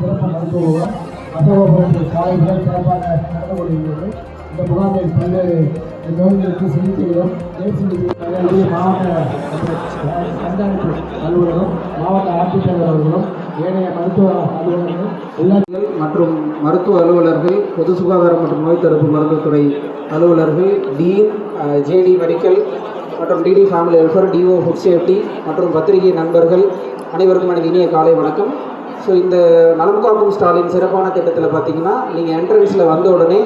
சிறப்பு மருத்துவ அசோகபுரத்தில் சாலைகள் சிறப்பாக நடந்து கொண்டிருக்கிறது. இந்த முகாமில் பல்வேறு நோய்களுக்கு சிகிச்சைகளும் மாவட்ட கண்காணிப்பு அலுவலகம், மாவட்ட ஆட்சித்தலைவர் அவர்களும் ஏனைய மருத்துவ அலுவலர்கள் மற்றும் மருத்துவ அலுவலர்கள், பொது சுகாதாரம் மற்றும் நோய் தடுப்பு மருந்துத்துறை அலுவலர்கள், டீன், ஜேடி மெடிக்கல் மற்றும் DD family welfare, DO food safety மற்றும் பத்திரிகை நண்பர்கள் அனைவருக்கும் எனது இனிய காலை வணக்கம். ஸோ இந்த நலம் காக்கும் ஸ்டாலின் சிறப்பான திட்டத்தில் பார்த்தீங்கன்னா, நீங்கள் என்ட்ரன்ஸில் வந்த உடனே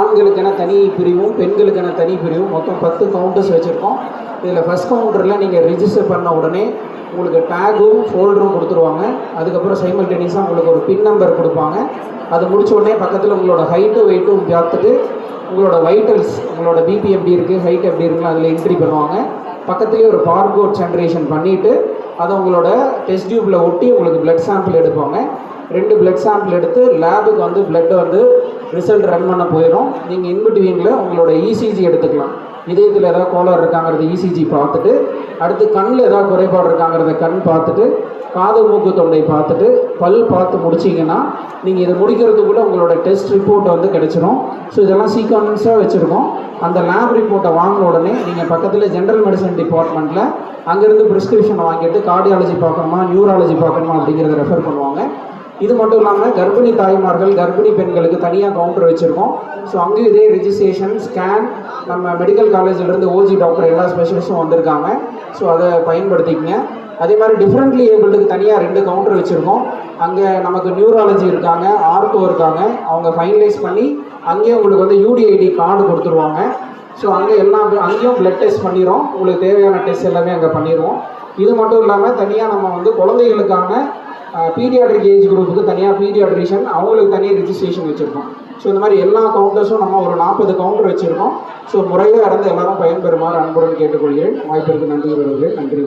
ஆண்களுக்கென தனி பிரிவும் பெண்களுக்கென தனி பிரிவும் மொத்தம் 10 கவுண்டர்ஸ் வச்சுருக்கோம். இதில் ஃபஸ்ட் கவுண்டரில் நீங்கள் ரிஜிஸ்டர் பண்ண உடனே உங்களுக்கு டேகும் ஃபோல்டரும் கொடுத்துருவாங்க. அதுக்கப்புறம் சைமல்டேனியஸாக உங்களுக்கு ஒரு பின் நம்பர் கொடுப்பாங்க. அது முடிச்ச உடனே பக்கத்தில் உங்களோட ஹைட்டும் வெயிட்டும் பார்த்துட்டு உங்களோட வைட்டல்ஸ், உங்களோட பிபி எப்படி இருக்குது, ஹைட் எப்படி இருக்குன்னு அதில் என்ட்ரி பண்ணுவாங்க. பக்கத்துலேயே ஒரு பார்கோட் ஜென்ரேஷன் பண்ணிவிட்டு அதை உங்களோட டெஸ்ட் டியூப்பில் ஒட்டி உங்களுக்கு பிளட் சாம்பிள் எடுப்பாங்க. 2 பிளட் சாம்பிள் எடுத்து லேபுக்கு வந்து பிளட் வந்து ரிசல்ட் ரன் பண்ண போயிடும். நீங்கள் இன்பிட்வீனில் உங்களோட இசிஜி எடுத்துக்கலாம். இதயத்தில் ஏதாவது கோளாறு இருக்காங்கிறத இசிஜி பார்த்துட்டு, அடுத்து கண்ணில் ஏதாவது குறைபாடு இருக்காங்கிறத கண் பார்த்துட்டு, காது மூக்கு தொண்டை பார்த்துட்டு, பல் பார்த்து முடிச்சிங்கன்னா நீங்கள் இதை முடிக்கிறதுக்குள்ளே உங்களோட டெஸ்ட் ரிப்போர்ட்டை வந்து கிடச்சிரும். ஸோ இதெல்லாம் சீக்வன்ஸாக வச்சுருக்கோம். அந்த லேப் ரிப்போர்ட்டை வாங்கின உடனே நீங்கள் பக்கத்தில் ஜென்ரல் மெடிசன் டிபார்ட்மெண்ட்டில் அங்கேருந்து ப்ரிஸ்கிரிப்ஷனை வாங்கிட்டு கார்டியாலஜி பார்க்கணுமா, நியூராலஜி பார்க்கணுமா அப்படிங்கிறத ரெஃபர் பண்ணுவாங்க. இது மட்டும் இல்லாமல் கர்ப்பிணி தாய்மார்கள், கர்ப்பிணி பெண்களுக்கு தனியாக கவுண்டர் வச்சுருக்கோம். ஸோ அங்கேயும் இதே ரிஜிஸ்ட்ரேஷன், ஸ்கேன், நம்ம மெடிக்கல் காலேஜிலேருந்து ஓஜி டாக்டர் எல்லா ஸ்பெஷலிஸ்ட்டும் வந்திருக்காங்க. ஸோ அதை பயன்படுத்திக்கங்க. அதே மாதிரி டிஃப்ரெண்ட்லி ஏபிள்டுக்கு தனியாக 2 கவுண்டர் வச்சுருக்கோம். அங்கே நமக்கு நியூராலஜி இருக்காங்க, ஆர்த்தோ இருக்காங்க. அவங்க ஃபைனலைஸ் பண்ணி அங்கேயும் உங்களுக்கு வந்து யூடிஐடி கார்டு கொடுத்துருவாங்க. ஸோ அங்கே அங்கேயும் பிளட் டெஸ்ட் பண்ணிடுறோம். உங்களுக்கு தேவையான டெஸ்ட் எல்லாமே அங்கே பண்ணிடுவோம். இது மட்டும் இல்லாமல் தனியாக நம்ம வந்து குழந்தைகளுக்கான பீடியாட்ரிக் ஏஜ் குரூப்புக்கு தனியாக பீடியாட்ரிஷியன், அவங்களுக்கு தனியாக ரிஜிஸ்ட்ரேஷன் வச்சுருக்கோம். ஸோ இந்த மாதிரி எல்லா கவுண்டர்ஸும் நம்ம ஒரு 40 கவுண்டர் வச்சுருக்கோம். ஸோ முறையாக இறந்து எல்லாரும் பயன்பெறுமாறு அன்புடன் கேட்டுக்கொள்கிறேன். வாய்ப்பிற்கு நன்றி வருகிறேன். நன்றி.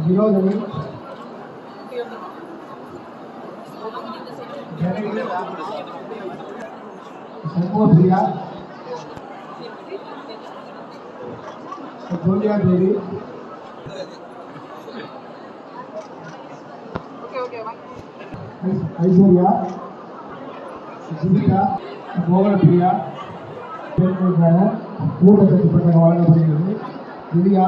வினோதனி, சண்முகப்பிரியா, சோனியா தேவி, ஐஸ்வர்யா, ஜீவிகா, மோகனப்பிரியா பெண்களுக்கான ஊட்டச்சத்து பட்டம் வழங்கப்படுகிறது. திவ்யா